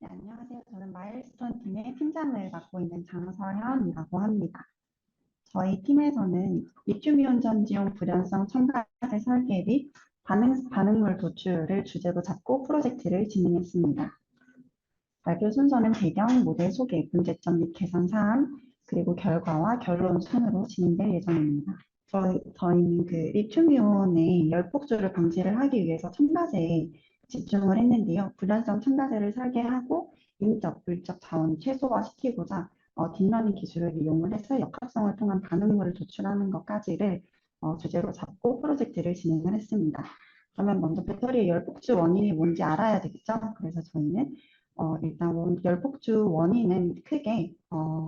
네, 안녕하세요. 저는 마일스톤 팀의 팀장을 맡고 있는 장서현이라고 합니다. 저희 팀에서는 리튬이온 전지용 불연성 첨가제 설계 및 반응물 도출을 주제로 잡고 프로젝트를 진행했습니다. 발표 순서는 배경, 모델 소개, 문제점 및 개선 사항, 그리고 결과와 결론 순으로 진행될 예정입니다. 저희는 그 리튬이온의 열폭주를 방지를 하기 위해서 첨가제에 집중을 했는데요. 불연성 첨가제를 설계하고 인적, 물적 자원을 최소화시키고자 딥러닝 기술을 이용을 해서 역합성을 통한 반응물을 도출하는 것까지를 주제로 잡고 프로젝트를 진행을 했습니다. 그러면 먼저 배터리의 열폭주 원인이 뭔지 알아야 되겠죠? 그래서 저희는 일단 열폭주 원인은 크게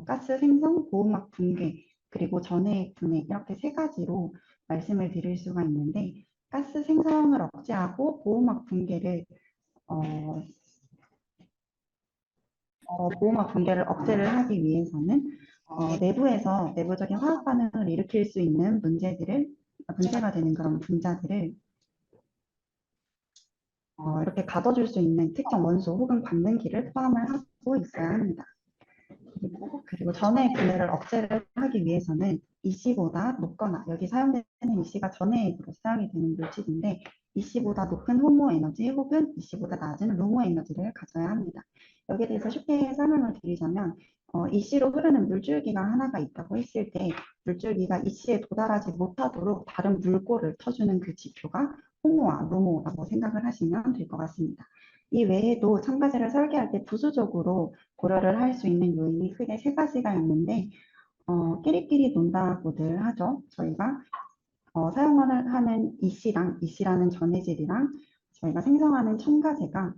가스 생성, 보호막 붕괴, 그리고 전해액 분해 이렇게 세 가지로 말씀을 드릴 수가 있는데 가스 생성을 억제하고 보호막 붕괴를 어, 보호막 붕괴를 억제를 하기 위해서는 내부에서 내부적인 화학 반응을 일으킬 수 있는 문제가 되는 그런 분자들을 이렇게 가둬줄 수 있는 특정 원소 혹은 관능기를 포함을 하고 있어야 합니다. 그리고 전해 분해를 억제를 하기 위해서는 EC보다 높거나 여기 사용되는 EC가 전해액으로 사용이 되는 물질인데 EC보다 높은 호모 에너지 혹은 EC보다 낮은 루모 에너지를 가져야 합니다. 여기에 대해서 쉽게 설명을 드리자면 EC로 흐르는 물줄기가 하나가 있다고 했을 때 물줄기가 EC에 도달하지 못하도록 다른 물꼬를 터주는 그 지표가 호모와 루모라고 생각을 하시면 될 것 같습니다. 이 외에도 첨가제를 설계할 때 부수적으로 고려를 할 수 있는 요인이 크게 세 가지가 있는데 끼리끼리 논다고들 하죠. 저희가 사용을 하는 EC라는 전해질이랑 저희가 생성하는 첨가제가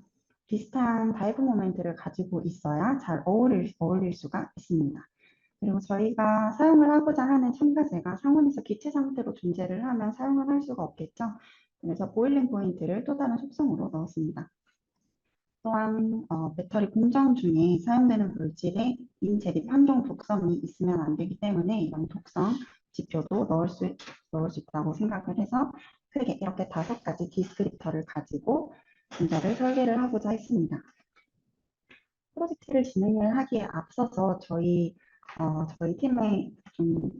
비슷한 다이브 모멘트를 가지고 있어야 잘 어울릴 수가 있습니다. 그리고 저희가 사용을 하고자 하는 첨가제가 상온에서 기체 상태로 존재를 하면 사용을 할 수가 없겠죠. 그래서 보일링 포인트를 또 다른 속성으로 넣었습니다. 또한 배터리 공정 중에 사용되는 물질에 인체립 환경 독성이 있으면 안 되기 때문에 이런 독성 지표도 넣을 수 있다고 생각을 해서 크게 이렇게 5가지 디스크립터를 가지고 분자를 설계를 하고자 했습니다. 프로젝트를 진행을 하기에 앞서서 저희 팀에 좀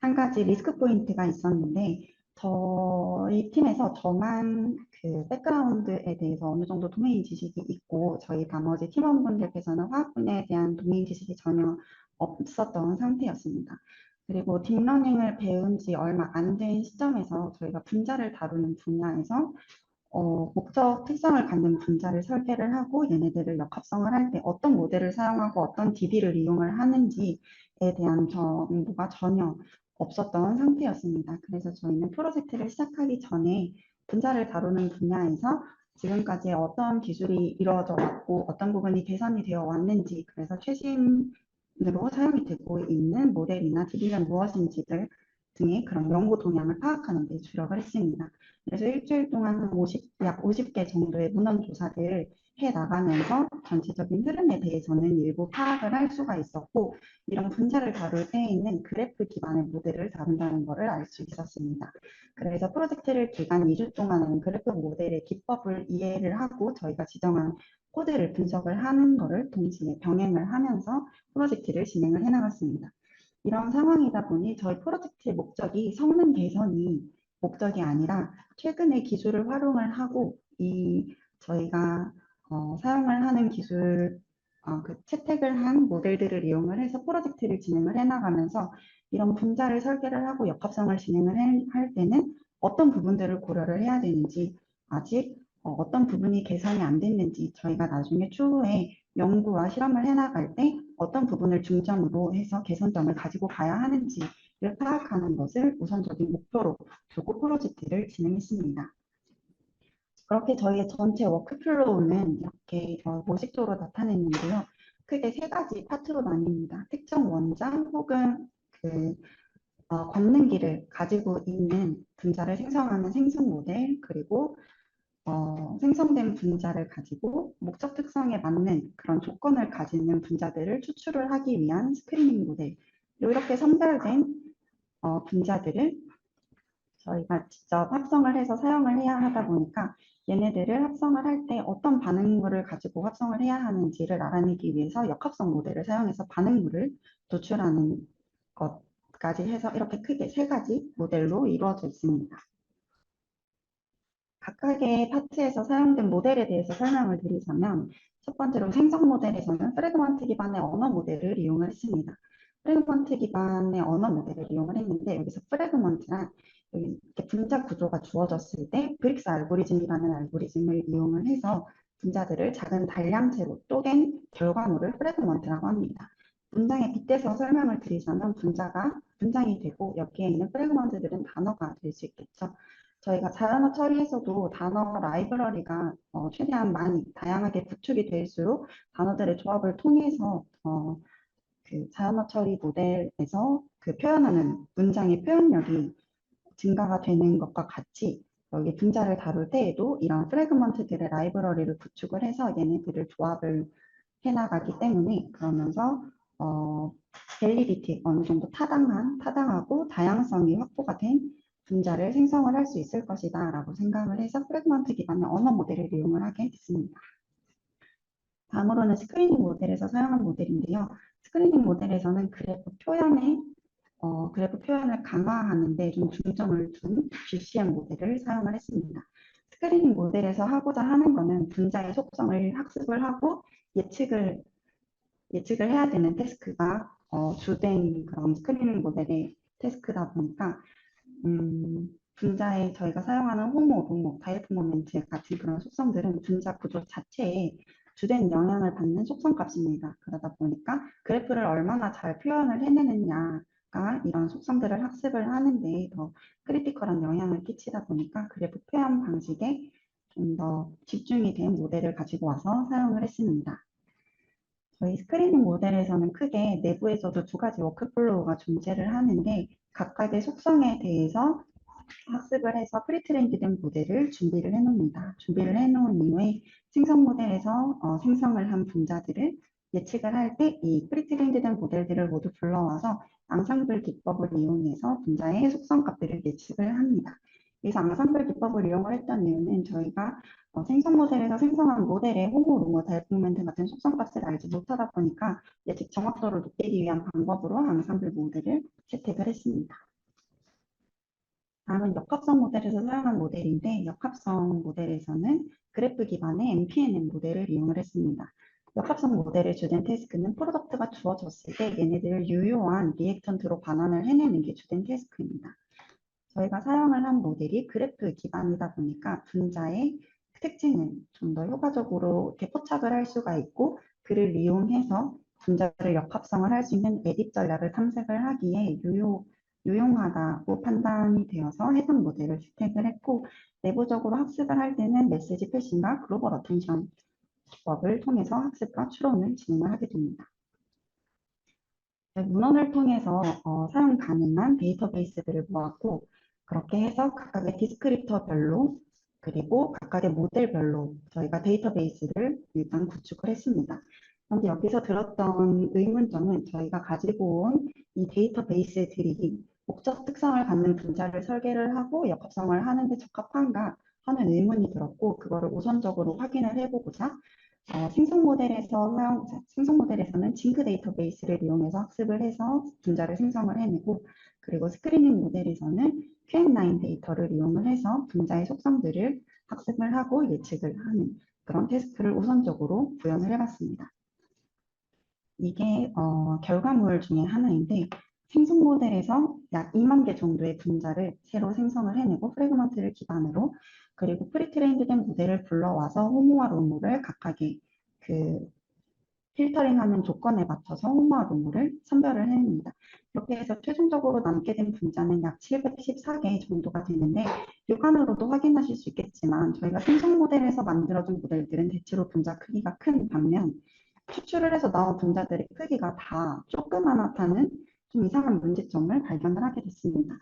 한 가지 리스크 포인트가 있었는데 저희 팀에서 저만 그 백그라운드에 대해서 어느 정도 도메인 지식이 있고 저희 나머지 팀원분들께서는 화학 분야에 대한 도메인 지식이 전혀 없었던 상태였습니다. 그리고 딥러닝을 배운 지 얼마 안 된 시점에서 저희가 분자를 다루는 분야에서 목적 특성을 갖는 분자를 설계를 하고 얘네들을 역합성을 할 때 어떤 모델을 사용하고 어떤 DB를 이용을 하는지에 대한 정보가 전혀 없었던 상태였습니다. 그래서 저희는 프로젝트를 시작하기 전에 분자를 다루는 분야에서 지금까지 어떤 기술이 이루어져 왔고 어떤 부분이 개선이 되어 왔는지 그래서 최신으로 사용이 되고 있는 모델이나 DB는 무엇인지들 등의 그런 연구 동향을 파악하는 데 주력을 했습니다. 그래서 일주일 동안 약 50개 정도의 문헌 조사를 해 나가면서 전체적인 흐름에 대해서는 일부 파악을 할 수가 있었고 이런 분자를 다룰 때에는 그래프 기반의 모델을 다룬다는 것을 알 수 있었습니다. 그래서 프로젝트를 기간 2주 동안은 그래프 모델의 기법을 이해를 하고 저희가 지정한 코드를 분석을 하는 것을 동시에 병행을 하면서 프로젝트를 진행을 해나갔습니다. 이런 상황이다 보니 저희 프로젝트의 목적이 성능 개선이 목적이 아니라 최근의 기술을 활용을 하고 저희가 사용을 하는 그 채택을 한 모델들을 이용을 해서 프로젝트를 진행을 해나가면서 이런 분자를 설계를 하고 역합성을 진행을 할 때는 어떤 부분들을 고려를 해야 되는지 아직 어떤 부분이 개선이 안 됐는지 저희가 나중에 추후에 연구와 실험을 해나갈 때 어떤 부분을 중점으로 해서 개선점을 가지고 가야 하는지를 파악하는 것을 우선적인 목표로 두고 프로젝트를 진행했습니다. 그렇게 저희의 전체 워크플로우는 이렇게 모식적으로 나타냈는데요. 크게 세 가지 파트로 나뉩니다. 특정 원장 혹은 그 권능기를 가지고 있는 분자를 생성하는 생성 모델, 그리고 생성된 분자를 가지고 목적 특성에 맞는 그런 조건을 가지는 분자들을 추출을 하기 위한 스크리닝 모델. 이렇게 선별된 분자들을 저희가 직접 합성을 해서 사용을 해야 하다 보니까 얘네들을 합성을 할 때 어떤 반응물을 가지고 합성을 해야 하는지를 알아내기 위해서 역합성 모델을 사용해서 반응물을 도출하는 것까지 해서 이렇게 크게 세 가지 모델로 이루어져 있습니다. 각각의 파트에서 사용된 모델에 대해서 설명을 드리자면 첫 번째로 생성 모델에서는 프래그먼트 기반의 언어 모델을 이용을 했습니다. 프래그먼트 기반의 언어 모델을 이용을 했는데 여기서 프래그먼트란 이렇게 분자 구조가 주어졌을 때 브릭스 알고리즘이라는 알고리즘을 이용을 해서 분자들을 작은 단량체로 쪼갠 결과물을 프래그먼트라고 합니다. 문장에 빗대서 설명을 드리자면 분자가 분장이 되고 여기에 있는 프래그먼트들은 단어가 될 수 있겠죠. 저희가 자연어 처리에서도 단어 라이브러리가 최대한 많이 다양하게 구축이 될수록 단어들의 조합을 통해서 그 자연어 처리 모델에서 그 표현하는 문장의 표현력이 증가가 되는 것과 같이 여기 분자를 다룰 때에도 이런 프래그먼트들의 라이브러리를 구축을 해서 얘네들을 조합을 해나가기 때문에 그러면서 밸리디티 어느 정도 타당하고 다양성이 확보가 된 분자를 생성을 할 수 있을 것이다 라고 생각을 해서 프래그먼트 기반의 언어 모델을 이용을 하게 됐습니다. 다음으로는 스크리닝 모델에서 사용한 모델인데요. 스크리닝 모델에서는 그래프 표현을 강화하는 데 좀 중점을 둔 GCM 모델을 사용을 했습니다. 스크리닝 모델에서 하고자 하는 것은 분자의 속성을 학습을 하고 예측을 해야 되는 태스크가 주된 그런 스크리닝 모델의 태스크다 보니까 분자에 저희가 사용하는 호모, 루모, 다이렉트 모멘트 같은 그런 속성들은 분자 구조 자체에 주된 영향을 받는 속성 값입니다. 그러다 보니까 그래프를 얼마나 잘 표현을 해내느냐가 이런 속성들을 학습을 하는데 더 크리티컬한 영향을 끼치다 보니까 그래프 표현 방식에 좀 더 집중이 된 모델을 가지고 와서 사용을 했습니다. 저희 스크리닝 모델에서는 크게 내부에서도 두 가지 워크플로우가 존재를 하는데 각각의 속성에 대해서 학습을 해서 프리트레인드된 모델을 준비를 해놓습니다. 준비를 해놓은 이후에 생성 모델에서 생성을 한 분자들을 예측을 할 때 이 프리트레인드된 모델들을 모두 불러와서 앙상블 기법을 이용해서 분자의 속성 값들을 예측을 합니다. 그래서 앙상블 기법을 이용을 했던 이유는 저희가 생성 모델에서 생성한 모델의 호모, 루모, 달모멘트 같은 속성 값을 알지 못하다 보니까 예측 정확도를 높이기 위한 방법으로 앙상블 모델을 채택을 했습니다. 다음은 역합성 모델에서 사용한 모델인데 역합성 모델에서는 그래프 기반의 MPNN 모델을 이용을 했습니다. 역합성 모델의 주된 태스크는 프로덕트가 주어졌을 때 얘네들을 유효한 리액턴트로 반환을 해내는 게 주된 태스크입니다. 저희가 사용을 한 모델이 그래프 기반이다 보니까 분자의 특징을 좀 더 효과적으로 이렇게 포착을 할 수가 있고 그를 이용해서 분자를 역합성을 할 수 있는 에딧 전략을 탐색을 하기에 유용하다고 판단이 되어서 해당 모델을 채택을 했고 내부적으로 학습을 할 때는 메시지 패싱과 글로벌 어텐션 기법을 통해서 학습과 추론을 진행을 하게 됩니다. 문헌을 통해서 사용 가능한 데이터베이스들을 모았고 그렇게 해서 각각의 디스크립터별로 그리고 각각의 모델별로 저희가 데이터베이스를 일단 구축을 했습니다. 그런데 여기서 들었던 의문점은 저희가 가지고 온 이 데이터베이스들이 목적 특성을 갖는 분자를 설계를 하고 역합성을 하는 데 적합한가 하는 의문이 들었고 그거를 우선적으로 확인을 해보고자 생성 모델에서는 징크 데이터베이스를 이용해서 학습을 해서 분자를 생성을 해내고 그리고 스크리닝 모델에서는 QM9 데이터를 이용을 해서 분자의 속성들을 학습을 하고 예측을 하는 그런 태스크를 우선적으로 구현을 해봤습니다. 이게 결과물 중에 하나인데 생성 모델에서 약 2만 개 정도의 분자를 새로 생성을 해내고 프래그먼트를 기반으로 그리고 프리트레인드된 모델을 불러와서 호모와 로모를 각각의 그 필터링하는 조건에 맞춰서 호모와 로모를 선별을 해냅니다. 이렇게 해서 최종적으로 남게 된 분자는 약 714개 정도가 되는데 육안으로도 확인하실 수 있겠지만 저희가 생성 모델에서 만들어준 모델들은 대체로 분자 크기가 큰 반면 추출을 해서 나온 분자들의 크기가 다 조그마하다는 좀 이상한 문제점을 발견을 하게 됐습니다.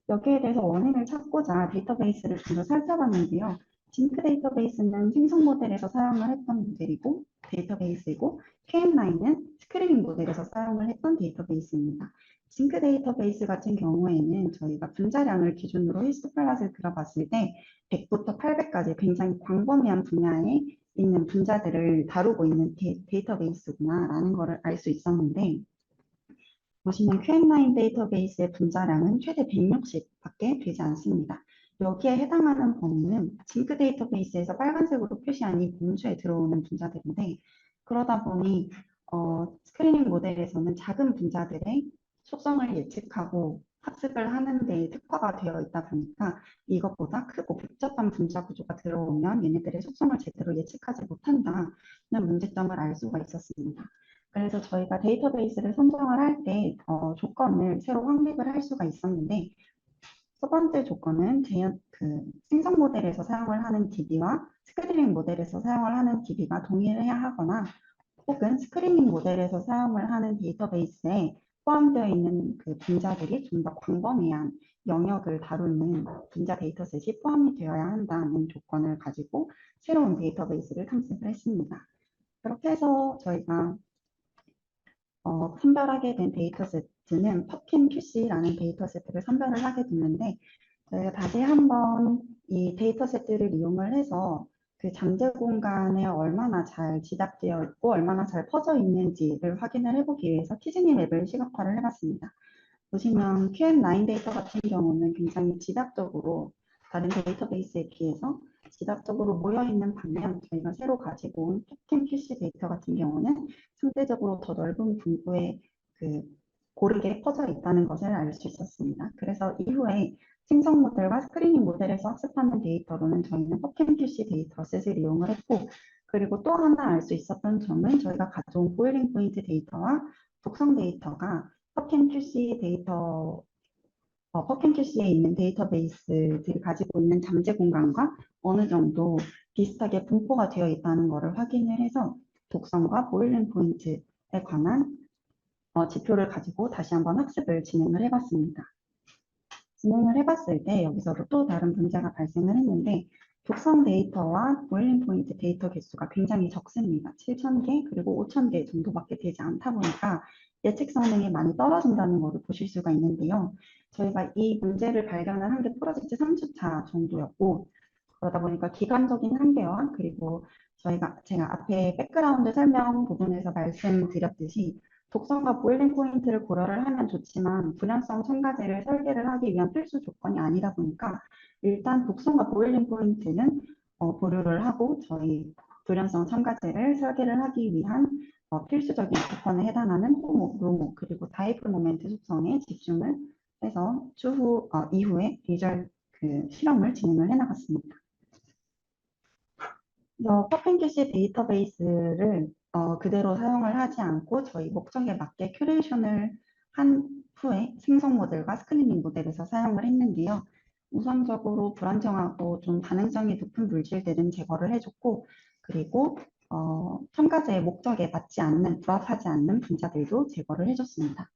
여기에 대해서 원인을 찾고자 데이터베이스를 좀 더 살펴봤는데요. 징크 데이터베이스는 생성 모델에서 사용을 했던 모델이고 데이터베이스이고 KM9은 스크리닝 모델에서 사용을 했던 데이터베이스입니다. 징크 데이터베이스 같은 경우에는 저희가 분자량을 기준으로 히스토플롯을 그려봤을 때 100부터 800까지 굉장히 광범위한 분야에 있는 분자들을 다루고 있는 데이터베이스구나라는 것을 알 수 있었는데, 보시면 QM9 데이터베이스의 분자량은 최대 160밖에 되지 않습니다. 여기에 해당하는 범위는 징크 데이터베이스에서 빨간색으로 표시한 이 범주에 들어오는 분자들인데, 그러다 보니 스크리닝 모델에서는 작은 분자들의 속성을 예측하고 학습을 하는 데 특화가 되어 있다 보니까 이것보다 크고 복잡한 분자 구조가 들어오면 얘네들의 속성을 제대로 예측하지 못한다는 문제점을 알 수가 있었습니다. 그래서 저희가 데이터베이스를 선정을 할 때 조건을 새로 확립을 할 수가 있었는데, 첫 번째 조건은 생성 모델에서 사용을 하는 DB와 스크리닝 모델에서 사용을 하는 DB가 동일해야 하거나, 혹은 스크리닝 모델에서 사용을 하는 데이터베이스에 포함되어 있는 그 분자들이 좀 더 광범위한 영역을 다루는 분자 데이터셋이 포함이 되어야 한다는 조건을 가지고 새로운 데이터베이스를 탐색을 했습니다. 그렇게 해서 저희가 선별하게 된 데이터세트는 퍼킨 QC라는 데이터세트를 선별을 하게 됐는데, 저희가 다시 한번 이 데이터세트를 이용을 해서 그 잠재 공간에 얼마나 잘 지답되어 있고 얼마나 잘 퍼져 있는지를 확인을 해보기 위해서 티즈니 맵을 시각화를 해봤습니다. 보시면 QM9 데이터 같은 경우는 굉장히 지답적으로 다른 데이터베이스에 비해서 지답적으로 모여있는 반면, 저희가 새로 가지고 온 토ken QC 데이터 같은 경우는 상대적으로 더 넓은 분포에 고르게 퍼져 있다는 것을 알 수 있었습니다. 그래서 이후에 생성 모델과 스크리닝 모델에서 학습하는 데이터로는 저희는 토ken QC 데이터셋을 이용을 했고, 그리고 또 하나 알 수 있었던 점은 저희가 가져온 보일링 포인트 데이터와 독성 데이터가 퍼켄 QC 데이터, 퍼켄 QC에 있는 데이터베이스들이 가지고 있는 잠재 공간과 어느 정도 비슷하게 분포가 되어 있다는 것을 확인을 해서 독성과 보일링 포인트에 관한 지표를 가지고 다시 한번 학습을 진행을 해봤습니다. 진행을 해봤을 때 여기서도 또 다른 문제가 발생을 했는데, 독성 데이터와 보일링 포인트 데이터 개수가 굉장히 적습니다. 7,000개 그리고 5,000개 정도밖에 되지 않다 보니까 예측 성능이 많이 떨어진다는 것을 보실 수가 있는데요. 저희가 이 문제를 발견을 한 게 프로젝트 3주차 정도였고, 그러다 보니까 기간적인 한계와, 그리고 제가 앞에 백그라운드 설명 부분에서 말씀드렸듯이 독성과 보일링 포인트를 고려를 하면 좋지만 불연성 첨가제를 설계를 하기 위한 필수 조건이 아니다 보니까 일단 독성과 보일링 포인트는 보류를 하고, 저희 불연성 첨가제를 설계를 하기 위한 필수적인 조건에 해당하는 호모, 루모, 그리고 다이프 모멘트 속성에 집중을 해서 이후에 비주얼 실험을 진행을 해나갔습니다. 퍼펜큐시 데이터베이스를 그대로 사용을 하지 않고 저희 목적에 맞게 큐레이션을 한 후에 생성 모델과 스크리닝 모델에서 사용을 했는데요. 우선적으로 불안정하고 좀 반응성이 높은 물질들은 제거를 해줬고, 그리고 첨가제의 목적에 맞지 않는, 부합하지 않는 분자들도 제거를 해줬습니다.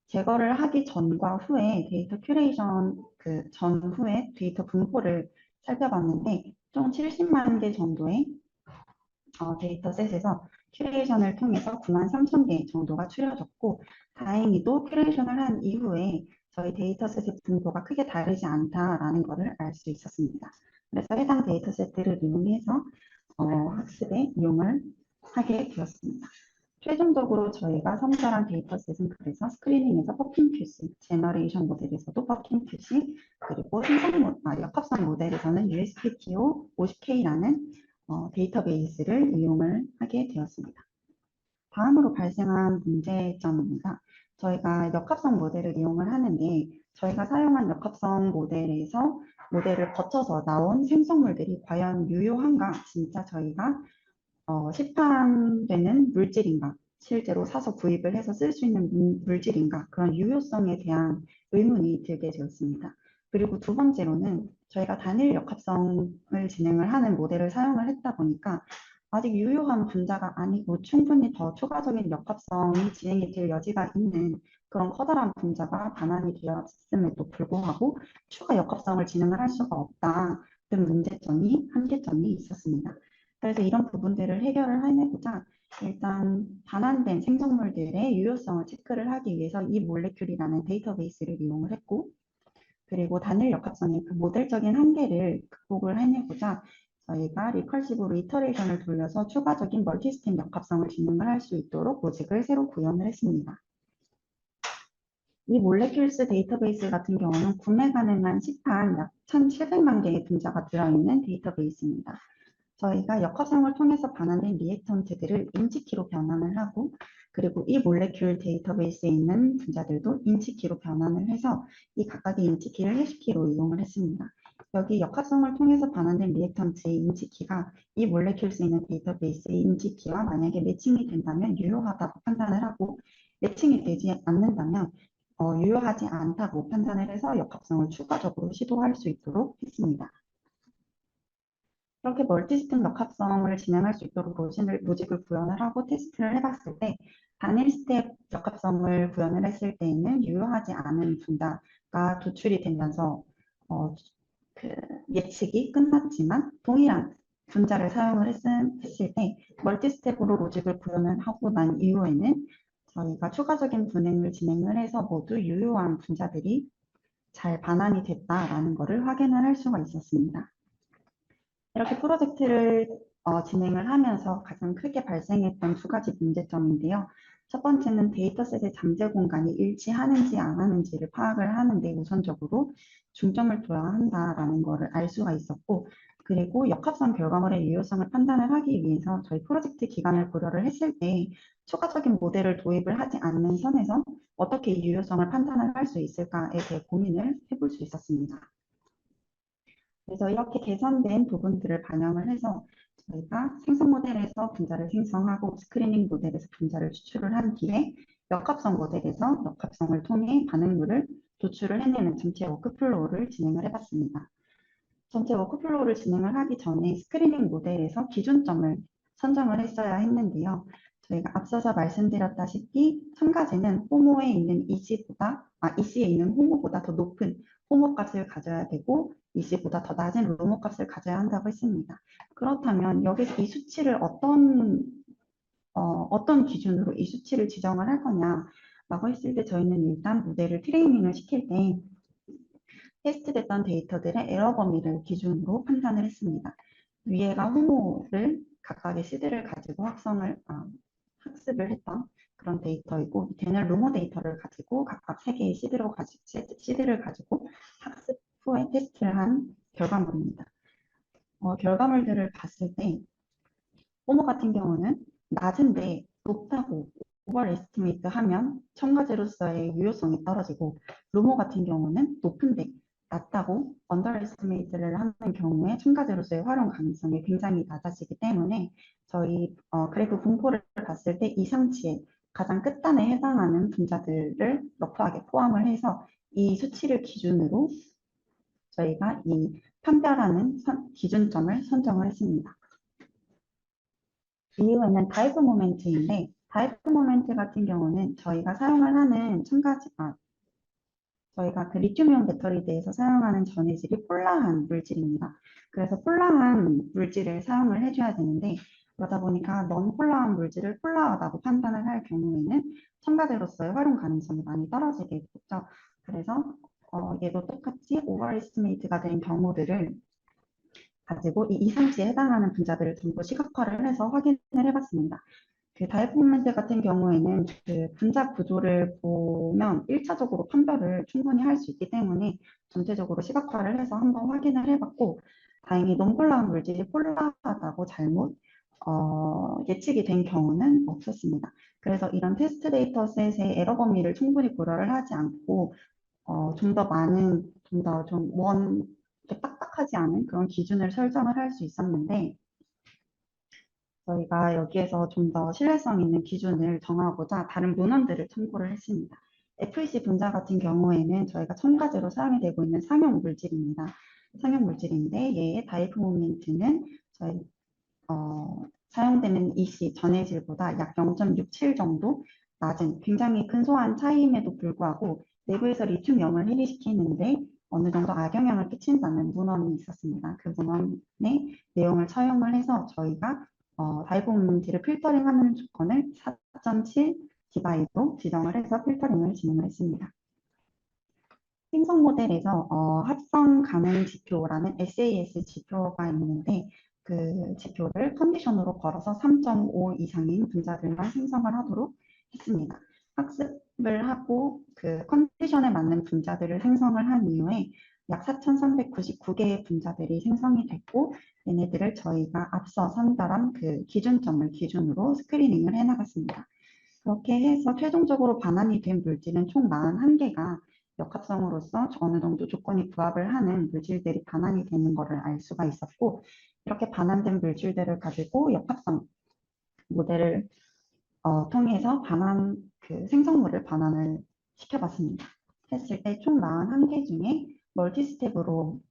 제거를 하기 전과 후에 데이터 큐레이션 전후에 데이터 분포를 살펴봤는데, 총 70만 개 정도의 데이터셋에서 큐레이션을 통해서 93,000개 정도가 추려졌고, 다행히도 큐레이션을 한 이후에 저희 데이터셋의 분포가 크게 다르지 않다라는 것을 알 수 있었습니다. 그래서 해당 데이터셋들을 이용해서 학습에 이용을 하게 되었습니다. 최종적으로 저희가 선별한 데이터셋은 그래서 스크리닝에서 퍼킨 큐시, 제너레이션 모델에서도 퍼킨 큐시, 그리고 역합성 모델에서는 USPTO 50K라는 데이터베이스를 이용을 하게 되었습니다. 다음으로 발생한 문제점입니다. 저희가 역합성 모델을 이용을 하는데, 저희가 사용한 역합성 모델에서 모델을 거쳐서 나온 생성물들이 과연 유효한가, 진짜 저희가 시판되는 물질인가, 실제로 사서 구입을 해서 쓸 수 있는 물질인가, 그런 유효성에 대한 의문이 들게 되었습니다. 그리고 두 번째로는 저희가 단일 역합성을 진행을 하는 모델을 사용을 했다 보니까 아직 유효한 분자가 아니고 충분히 더 추가적인 역합성이 진행이 될 여지가 있는 그런 커다란 분자가 반환이 되었음에도 불구하고 추가 역합성을 진행을 할 수가 없다. 등 문제점이, 한계점이 있었습니다. 그래서 이런 부분들을 해결을 해내고자 일단 반환된 생성물들의 유효성을 체크를 하기 위해서 이 몰레큘이라는 데이터베이스를 이용을 했고, 그리고 단일 역합성의 그 모델적인 한계를 극복을 해내고자 저희가 리컬시브로 이터레이션을 돌려서 추가적인 멀티스템 역합성을 진행을 할 수 있도록 로직을 새로 구현을 했습니다. 이 몰레큘스 데이터베이스 같은 경우는 구매 가능한 시판 약 1,700만 개의 분자가 들어있는 데이터베이스입니다. 저희가 역합성을 통해서 반환된 리액턴트들을 인치키로 변환을 하고, 그리고 이 몰레큘 데이터베이스에 있는 분자들도 인치키로 변환을 해서 이 각각의 인치키를 해시키로 이용을 했습니다. 여기 역합성을 통해서 반환된 리액턴트의 인치키가 이 몰레큘스에 있는 데이터베이스의 인치키와 만약에 매칭이 된다면 유효하다고 판단을 하고, 매칭이 되지 않는다면 유효하지 않다고 판단을 해서 역합성을 추가적으로 시도할 수 있도록 했습니다. 이렇게 멀티스템 역합성을 진행할 수 있도록 로직을 구현을 하고 테스트를 해봤을 때 단일 스텝 역합성을 구현을 했을 때에는 유효하지 않은 분자가 도출이 되면서 그 예측이 끝났지만 동일한 분자를 사용을 했을 때 멀티스텝으로 로직을 구현을 하고 난 이후에는 저희가 추가적인 분행을 진행을 해서 모두 유효한 분자들이 잘 반환이 됐다라는 것을 확인을 할 수가 있었습니다. 이렇게 프로젝트를 진행을 하면서 가장 크게 발생했던 두 가지 문제점인데요. 첫 번째는 데이터셋의 잠재 공간이 일치하는지 안 하는지를 파악을 하는데 우선적으로 중점을 둬야 한다라는 것을 알 수가 있었고, 그리고 역합성 결과물의 유효성을 판단을 하기 위해서 저희 프로젝트 기간을 고려를 했을 때 추가적인 모델을 도입을 하지 않는 선에서 어떻게 유효성을 판단을 할 수 있을까에 대해 고민을 해볼 수 있었습니다. 그래서 이렇게 개선된 부분들을 반영을 해서 저희가 생성 모델에서 분자를 생성하고 스크리닝 모델에서 분자를 추출을 한 뒤에 역합성 모델에서 역합성을 통해 반응물을 도출을 해내는 전체 워크플로우를 진행을 해봤습니다. 전체 워크플로우를 진행을 하기 전에 스크리닝 모델에서 기준점을 선정을 했어야 했는데요. 저희가 앞서서 말씀드렸다시피 첨가제는 호모에 있는 EC에 있는 호모보다 더 높은 호모 값을 가져야 되고 EC보다 더 낮은 루모 값을 가져야 한다고 했습니다. 그렇다면 여기서 이 수치를 어떤 기준으로 이 수치를 지정을 할 거냐라고 했을 때 저희는 일단 모델을 트레이닝을 시킬 때 테스트됐던 데이터들의 에러 범위를 기준으로 판단을 했습니다. 위에가 호모를 각각의 시드를 가지고 학습을 했던 그런 데이터이고, 밑에는 루모 데이터를 가지고 각각 3개의 시드를 가지고 학습 후에 테스트를 한 결과물입니다. 결과물들을 봤을 때 호모 같은 경우는 낮은데 높다고 오버 에스티메이트 하면 첨가제로서의 유효성이 떨어지고, 루모 같은 경우는 높은데 낮다고 언더 에스티메이트를 하는 경우에 첨가제로서의 활용 가능성이 굉장히 낮아지기 때문에 저희 그래프 분포를 봤을 때 이상치의 가장 끝단에 해당하는 분자들을 러프하게 포함을 해서 이 수치를 기준으로 저희가 이 판별하는 기준점을 선정을 했습니다. 이후에는 다이브 모멘트인데, 다이브 모멘트 같은 경우는 저희가 사용을 하는 저희가 그 리튬이온 배터리에 대해서 사용하는 전해질이 폴라한 물질입니다. 그래서 폴라한 물질을 사용을 해줘야 되는데, 그러다 보니까 넌 폴라한 물질을 폴라하다고 판단을 할 경우에는 첨가제로서의 활용 가능성이 많이 떨어지게 되죠. 그래서 얘도 똑같이 오버에스티메이트가 된 경우들을 가지고 이 이상치에 해당하는 분자들을 전부 시각화를 해서 확인을 해봤습니다. 그 다이포멘트 같은 경우에는 그 분자 구조를 보면 1차적으로 판별을 충분히 할 수 있기 때문에 전체적으로 시각화를 해서 한번 확인을 해봤고, 다행히 논폴라한 물질이 폴라하다고 잘못 예측이 된 경우는 없었습니다. 그래서 이런 테스트 데이터셋의 에러 범위를 충분히 고려를 하지 않고 좀 더 많은, 딱딱하지 않은 그런 기준을 설정을 할 수 있었는데, 저희가 여기에서 좀 더 신뢰성 있는 기준을 정하고자 다른 문헌들을 참고를 했습니다. FEC 분자 같은 경우에는 저희가 첨가제로 사용이 되고 있는 상용 물질입니다. 상용 물질인데 얘의 다이프 모멘트는 저희 사용되는 EC 전해질보다 약 0.67 정도 낮은 굉장히 근소한 차이임에도 불구하고 내부에서 리튬 염을 해리시키는데 어느 정도 악영향을 끼친다는 문헌이 있었습니다. 그 문헌의 내용을 처용을 해서 저희가 다이브 문제를 필터링하는 조건을 4.7 디바이로 지정을 해서 필터링을 진행을 했습니다. 생성 모델에서 합성 가능 지표라는 SAS 지표가 있는데 그 지표를 컨디션으로 걸어서 3.5 이상인 분자들만 생성을 하도록 했습니다. 학습을 하고 그 컨디션에 맞는 분자들을 생성을 한 이후에 약 4,399개의 분자들이 생성이 됐고 얘네들을 저희가 앞서 선별한 그 기준점을 기준으로 스크리닝을 해나갔습니다. 그렇게 해서 최종적으로 반환이 된 물질은 총 41개가 역합성으로서 어느 정도 조건이 부합을 하는 물질들이 반환이 되는 것을 알 수가 있었고, 이렇게 반환된 물질들을 가지고 역합성 모델을 통해서 그 생성물을 반환을 시켜봤습니다. 했을 때 총 41개 중에 멀티스텝으로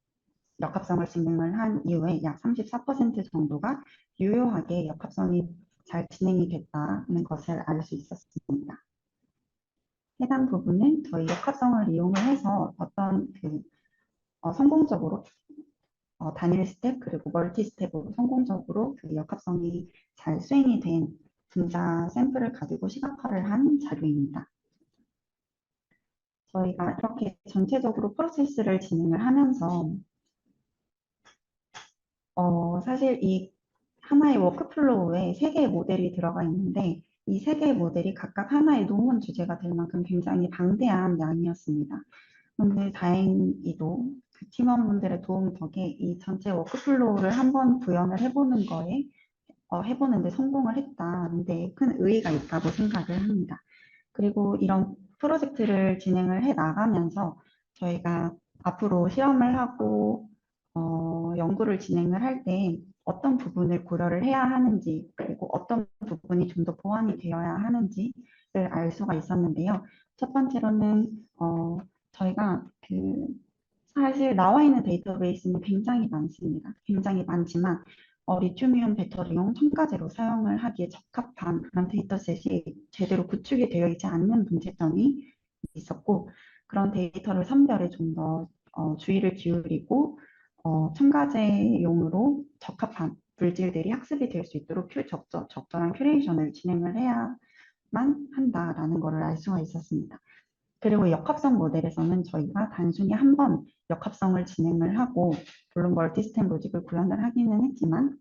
역합성을 진행을 한 이후에 약 34% 정도가 유효하게 역합성이 잘 진행이 됐다는 것을 알 수 있었습니다. 해당 부분은 저희 역합성을 이용을 해서 어떤 성공적으로 단일 스텝 그리고 멀티 스텝으로 성공적으로 그 역합성이 잘 수행이 된 분자 샘플을 가지고 시각화를 한 자료입니다. 저희가 이렇게 전체적으로 프로세스를 진행을 하면서 사실 이 하나의 워크플로우에 3개의 모델이 들어가 있는데 이 3개의 모델이 각각 하나의 논문 주제가 될 만큼 굉장히 방대한 양이었습니다. 그런데 다행히도 그 팀원분들의 도움 덕에 이 전체 워크플로우를 한번 구현을 해보는 거에 해보는데 성공을 했다는데 큰 의의가 있다고 생각을 합니다. 그리고 이런 프로젝트를 진행을 해 나가면서 저희가 앞으로 실험을 하고 연구를 진행을 할 때 어떤 부분을 고려를 해야 하는지 그리고 어떤 부분이 좀 더 보완이 되어야 하는지를 알 수가 있었는데요. 첫 번째로는 저희가 사실 나와 있는 데이터베이스는 굉장히 많습니다. 굉장히 많지만 리튬이온 배터리용 첨가제로 사용을 하기에 적합한 그런 데이터셋이 제대로 구축이 되어 있지 않는 문제점이 있었고 그런 데이터를 선별에 좀 더 주의를 기울이고 첨가제용으로 적합한 물질들이 학습이 될 수 있도록 적절한 큐레이션을 진행을 해야만 한다라는 것을 알 수가 있었습니다. 그리고 역합성 모델에서는 저희가 단순히 한 번 역합성을 진행을 하고 물론 멀티스템 로직을 구현을 하기는 했지만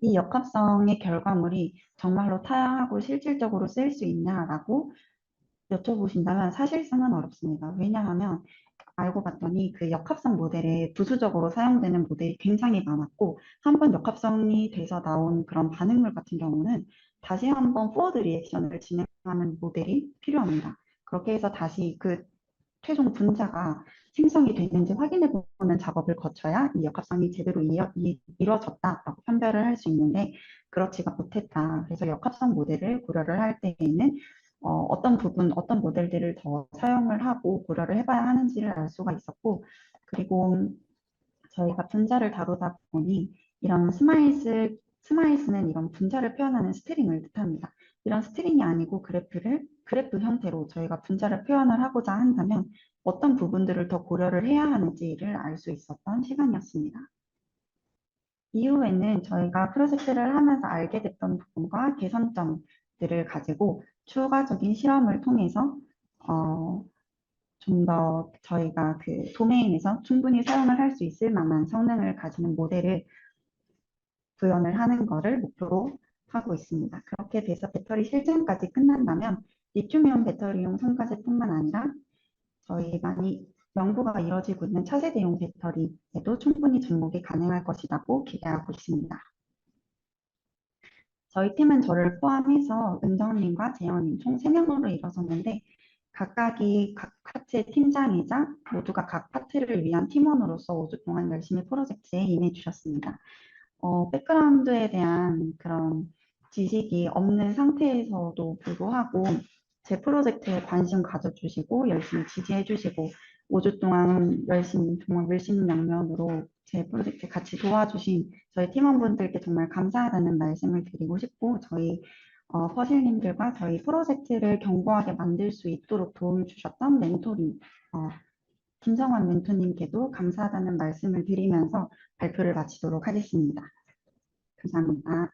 이 역합성의 결과물이 정말로 타양하고 실질적으로 쓸 수 있냐라고 여쭤보신다면 사실상은 어렵습니다. 왜냐하면 알고 봤더니 그 역합성 모델에 부수적으로 사용되는 모델이 굉장히 많았고 한 번 역합성이 돼서 나온 그런 반응물 같은 경우는 다시 한번 포워드 리액션을 진행하는 모델이 필요합니다. 그렇게 해서 다시 그 최종 분자가 생성이 되는지 확인해 보는 작업을 거쳐야 이 역합성이 제대로 이루어졌다라고 판별을 할 수 있는데 그렇지가 못했다. 그래서 역합성 모델을 고려를 할 때에는 어떤 부분, 어떤 모델들을 더 사용을 하고 고려를 해봐야 하는지를 알 수가 있었고 그리고 저희가 분자를 다루다 보니 이런 스마일스는 이런 분자를 표현하는 스트링을 뜻합니다. 이런 스트링이 아니고 그래프 형태로 저희가 분자를 표현을 하고자 한다면 어떤 부분들을 더 고려를 해야 하는지를 알 수 있었던 시간이었습니다. 이후에는 저희가 프로젝트를 하면서 알게 됐던 부분과 개선점들을 가지고 추가적인 실험을 통해서 좀 더 저희가 그 도메인에서 충분히 사용을 할 수 있을 만한 성능을 가지는 모델을 구현을 하는 것을 목표로 하고 있습니다. 그렇게 돼서 배터리 실증까지 끝난다면 리튬이온 배터리용 첨가제뿐만 아니라 저희 많이 연구가 이루어지고 있는 차세대용 배터리에도 충분히 접목이 가능할 것이라고 기대하고 있습니다. 저희 팀은 저를 포함해서 은정님과 재현님 총 3명으로 이뤄졌는데 각각이 각 파트의 팀장이자 모두가 각 파트를 위한 팀원으로서 5주 동안 열심히 프로젝트에 임해 주셨습니다. 백그라운드에 대한 그런 지식이 없는 상태에서도 불구하고 제 프로젝트에 관심 가져주시고 열심히 지지해 주시고 5주 동안 열심히 정말 물심양면으로 제 프로젝트 같이 도와주신 저희 팀원분들께 정말 감사하다는 말씀을 드리고 싶고 저희 퍼실님들과 저희 프로젝트를 견고하게 만들 수 있도록 도움을 주셨던 멘토링 김성환 멘토님께도 감사하다는 말씀을 드리면서 발표를 마치도록 하겠습니다. 감사합니다.